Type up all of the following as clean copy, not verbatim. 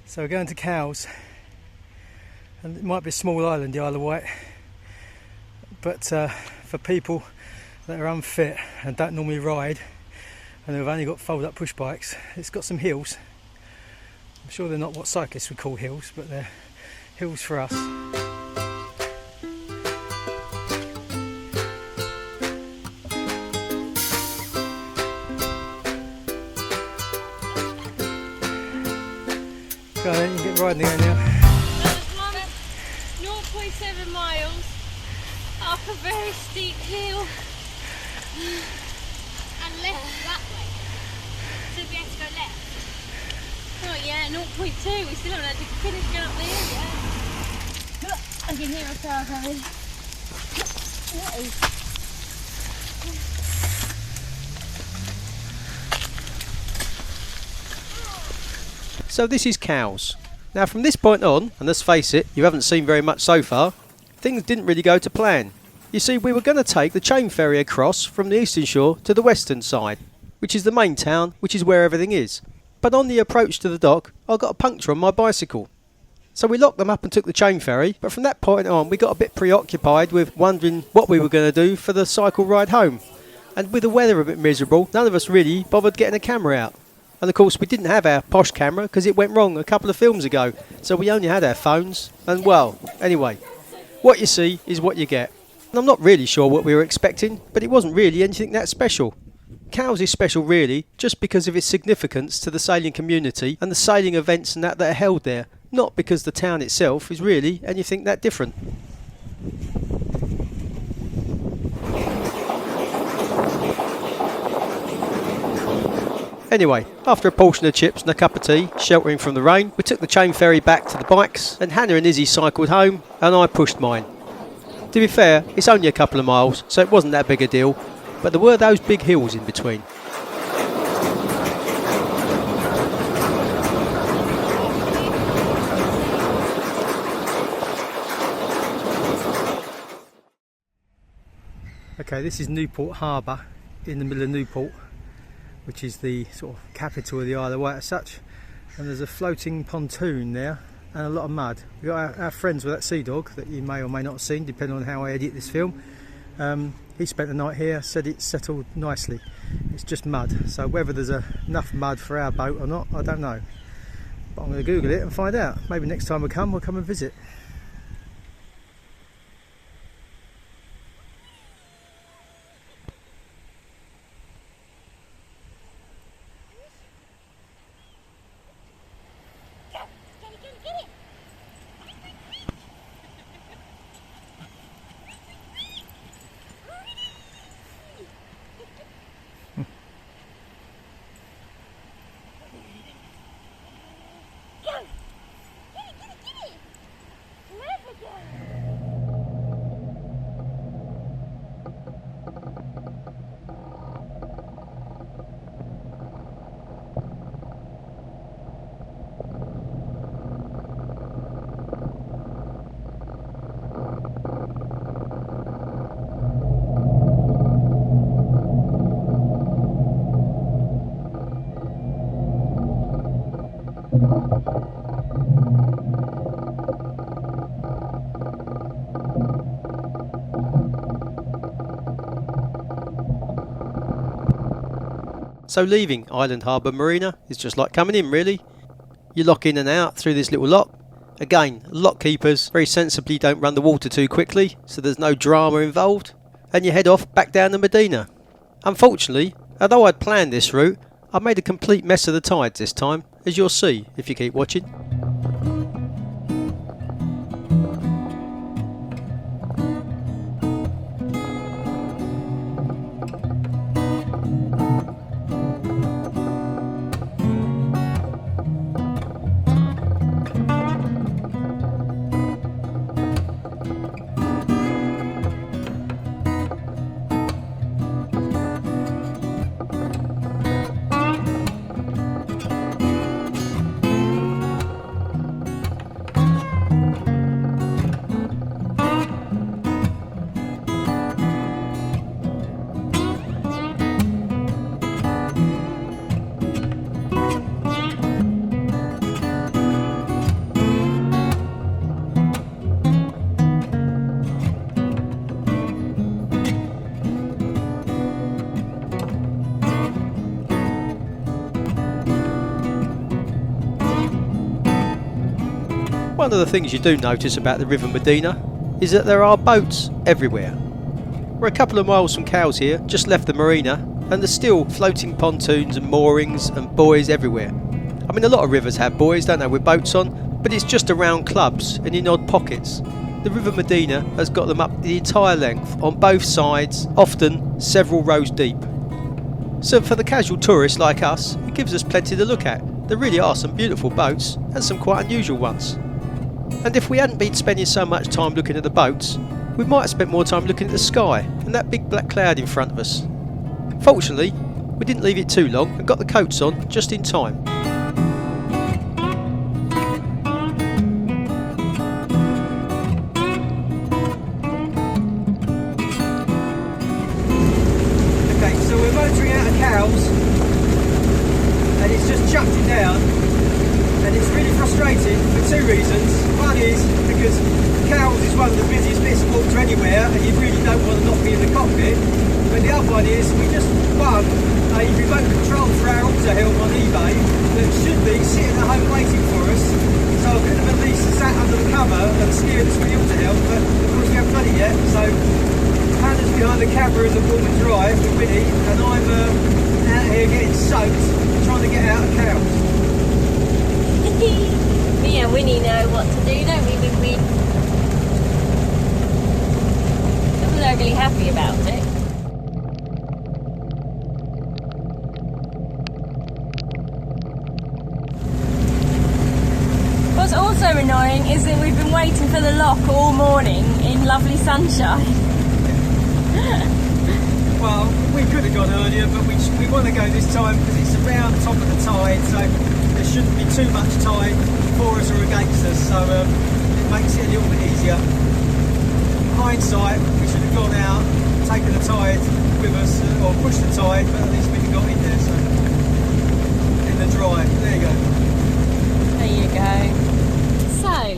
So we're going to Cowes, and it might be a small island, the Isle of Wight, but for people that are unfit and don't normally ride and who've only got fold up push bikes, it's got some hills. I'm sure they're not what cyclists would call hills, but they're hills for us. Go on then, you can get riding again now. That was 0.7 miles up a very steep hill and left that way. So we had to go left. Oh yeah, 0.2. We still haven't had to finish going up the hill yet. I can hear a car coming. What is? So this is Cowes. Now from this point on, and let's face it, you haven't seen very much so far, things didn't really go to plan. You see, we were going to take the chain ferry across from the eastern shore to the western side, which is the main town, which is where everything is. But on the approach to the dock, I got a puncture on my bicycle. So we locked them up and took the chain ferry, but from that point on we got a bit preoccupied with wondering what we were going to do for the cycle ride home. And with the weather a bit miserable, none of us really bothered getting a camera out. And of course we didn't have our posh camera because it went wrong a couple of films ago, so we only had our phones. And well, anyway, what you see is what you get. And I'm not really sure what we were expecting, but it wasn't really anything that special. Cowes is special really just because of its significance to the sailing community and the sailing events and that are held there, not because the town itself is really anything that different. Anyway, after a portion of chips and a cup of tea, sheltering from the rain, we took the chain ferry back to the bikes, and Hannah and Izzy cycled home, and I pushed mine. To be fair, it's only a couple of miles, so it wasn't that big a deal, but there were those big hills in between. Okay, this is Newport Harbour in the middle of Newport, which is the sort of capital of the Isle of Wight as such, and there's a floating pontoon there and a lot of mud. We've got our friends with that sea dog that you may or may not have seen depending on how I edit this film. He spent the night here, said it's settled nicely. It's just mud, so whether there's enough mud for our boat or not, I don't know, but I'm going to Google it and find out. Maybe next time we'll come and visit. So leaving Island Harbour Marina is just like coming in really. You lock in and out through this little lock. Again, lock keepers very sensibly don't run the water too quickly, so there's no drama involved. And you head off back down to Medina. Unfortunately, although I'd planned this route, I made a complete mess of the tides this time, as you'll see if you keep watching. One of the things you do notice about the River Medina is that there are boats everywhere. We're a couple of miles from Cowes here, just left the marina, and there's still floating pontoons and moorings and buoys everywhere. I mean, a lot of rivers have buoys, don't they, with boats on, but it's just around clubs and in odd pockets. The River Medina has got them up the entire length, on both sides, often several rows deep. So for the casual tourist like us, it gives us plenty to look at. There really are some beautiful boats, and some quite unusual ones. And if we hadn't been spending so much time looking at the boats, we might have spent more time looking at the sky and that big black cloud in front of us. Fortunately, we didn't leave it too long and got the coats on just in time. Okay, so we're motoring out of Cowes and it's just chucked it down, and it's really frustrating for two reasons. One is because Cowes is one of the busiest bits of water anywhere and you really don't want to not be in the cockpit. But the other one is we just won a remote control for our auto helm on eBay that should be sitting at home waiting for us. So I could have at least sat under the cover and steered us with the auto helm, but of course we haven't done it yet. So Hannah's behind the camera as a warm and dry with Winnie, and I'm out here getting soaked trying to get out of Cowes. Me and Winnie know what to do, don't we, Win-Win? I'm not really happy about it. What's also annoying is that we've been waiting for the lock all morning in lovely sunshine. Well, we could have gone earlier, but we want to go this time because it's around the top of the tide, so there shouldn't be too much tide for us or against us, so it makes it a little bit easier. Hindsight, we should have gone out, taken the tide with us, or pushed the tide, but at least we got in there, so in the dry. There you go. There you go. So,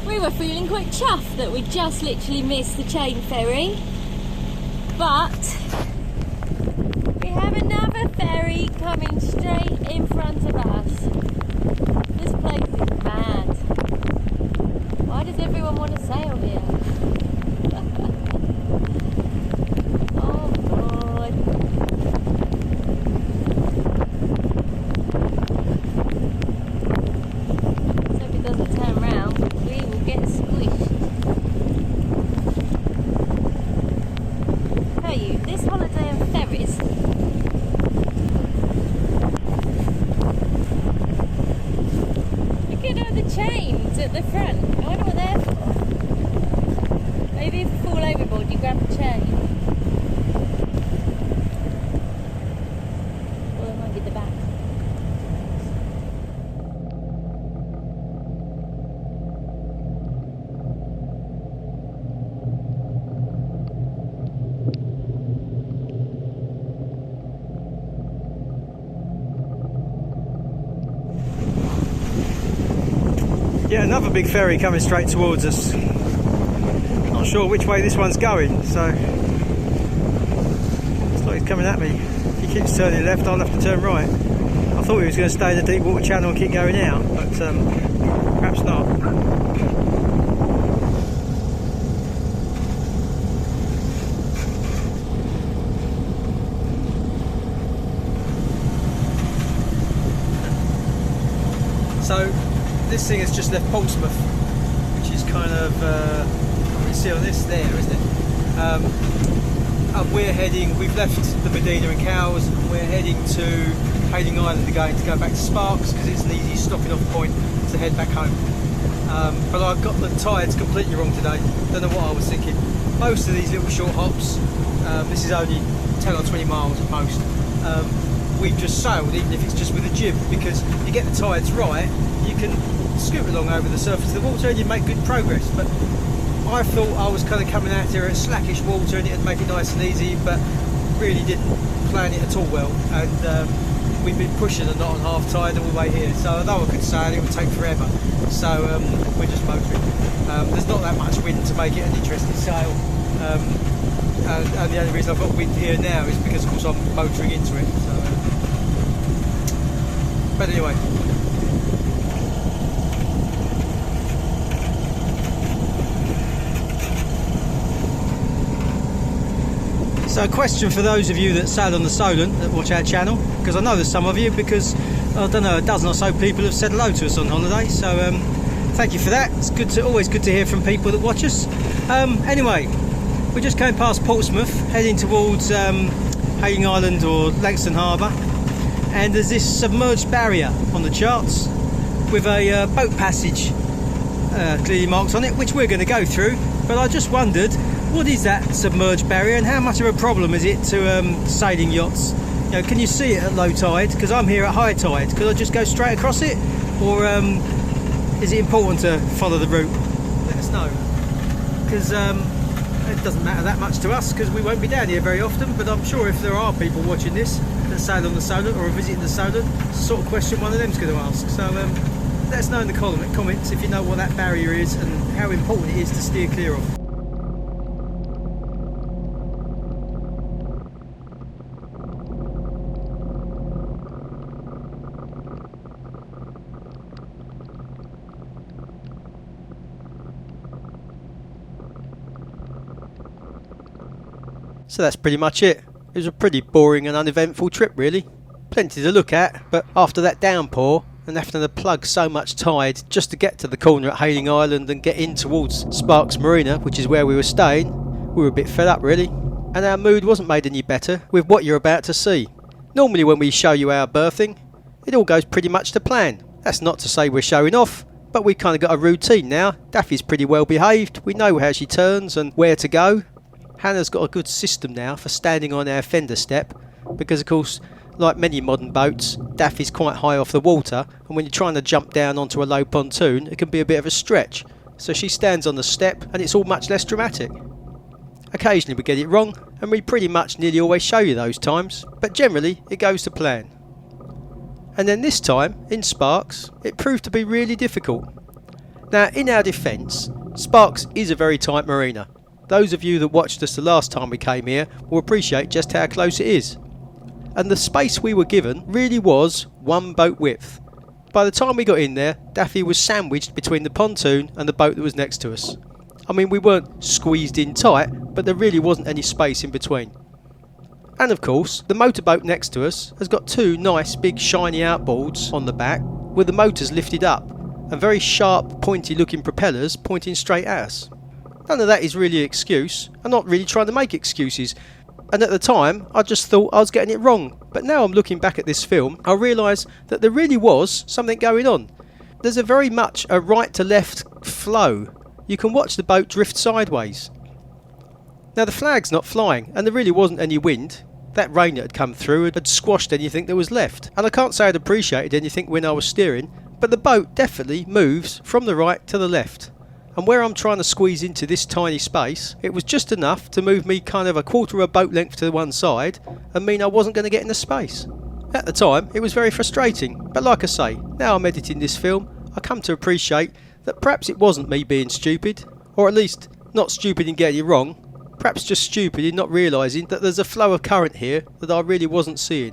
we were feeling quite chuffed that we just literally missed the chain ferry, but we have another ferry coming straight in front of us. This place is mad. Why does everyone want to sail here? Oh God. Let's hope it doesn't turn round, because we will get squished. Tell you, this holiday on ferries, look at all the chains at the front. I wonder what they're for. Maybe if you fall overboard you grab the chain. Or it might be the back. Yeah, another big ferry coming straight towards us. Not sure which way this one's going, so it's like he's coming at me. If he keeps turning left, I'll have to turn right. I thought he was going to stay in the deep water channel and keep going out, but perhaps not. So this thing has just left Portsmouth, which is kind of, you can see on this there, isn't it? And we've left the Medina and Cowes, and we're heading to Hayling Island again to go back to Sparks because it's an easy stopping off point to head back home. But I got the tides completely wrong today. Don't know what I was thinking. Most of these little short hops, this is only 10 or 20 miles at most, we've just sailed, even if it's just with a jib, because you get the tides right, you can scoot along over the surface of the water and you make good progress. But I thought I was kind of coming out here at slackish water and it'd make it nice and easy, but really didn't plan it at all well. And we've been pushing a knot on half tide all the way here, so although I could sail, it would take forever. So we're just motoring. There's not that much wind to make it an interesting sail. And the only reason I've got wind here now is because, of course, I'm motoring into it. So, but anyway, So a question for those of you that sail on the Solent that watch our channel, because I know there's some of you, because I don't know, a dozen or so people have said hello to us on holiday, so thank you for that. It's good to, always good to hear from people that watch us. Anyway, we just came past Portsmouth, heading towards Hayling Island or Langston Harbour, and there's this submerged barrier on the charts with a boat passage clearly marked on it, which we're going to go through. But I just wondered, what is that submerged barrier and how much of a problem is it to sailing yachts? You know, can you see it at low tide? Because I'm here at high tide. Could I just go straight across it, or is it important to follow the route? Let us know, because it doesn't matter that much to us because we won't be down here very often. But I'm sure if there are people watching this that sail on the Solent or are visiting the Solent, it's the sort of question one of them's going to ask. So let us know in the comments if you know what that barrier is and how important it is to steer clear of. So that's pretty much it. It was a pretty boring and uneventful trip really. Plenty to look at, but after that downpour and having to plug so much tide just to get to the corner at Hayling Island and get in towards Sparks Marina, which is where we were staying, we were a bit fed up really. And our mood wasn't made any better with what you're about to see. Normally when we show you our berthing, it all goes pretty much to plan. That's not to say we're showing off, but we've kind of got a routine now. Daffy's pretty well behaved, we know how she turns and where to go. Hannah's got a good system now for standing on our fender step, because of course, like many modern boats, Daffy's quite high off the water, and when you're trying to jump down onto a low pontoon, it can be a bit of a stretch. So she stands on the step and it's all much less dramatic. Occasionally we get it wrong, and we pretty much nearly always show you those times, but generally it goes to plan. And then this time, in Sparks, it proved to be really difficult. Now in our defence, Sparks is a very tight marina. Those of you that watched us the last time we came here will appreciate just how close it is. And the space we were given really was one boat width. By the time we got in there, Daffy was sandwiched between the pontoon and the boat that was next to us. I mean, we weren't squeezed in tight, but there really wasn't any space in between. And of course, the motorboat next to us has got two nice big shiny outboards on the back with the motors lifted up and very sharp pointy looking propellers pointing straight at us. None of that is really an excuse. I'm not really trying to make excuses. And at the time, I just thought I was getting it wrong. But now I'm looking back at this film, I realise that there really was something going on. There's a very much a right to left flow. You can watch the boat drift sideways. Now the flag's not flying, and there really wasn't any wind. That rain that had come through had squashed anything that was left. And I can't say I'd appreciated anything when I was steering, but the boat definitely moves from the right to the left. And where I'm trying to squeeze into this tiny space, it was just enough to move me kind of a quarter of a boat length to one side and mean I wasn't going to get in the space. At the time, it was very frustrating, but like I say, now I'm editing this film, I come to appreciate that perhaps it wasn't me being stupid, or at least not stupid in getting it wrong, perhaps just stupid in not realising that there's a flow of current here that I really wasn't seeing.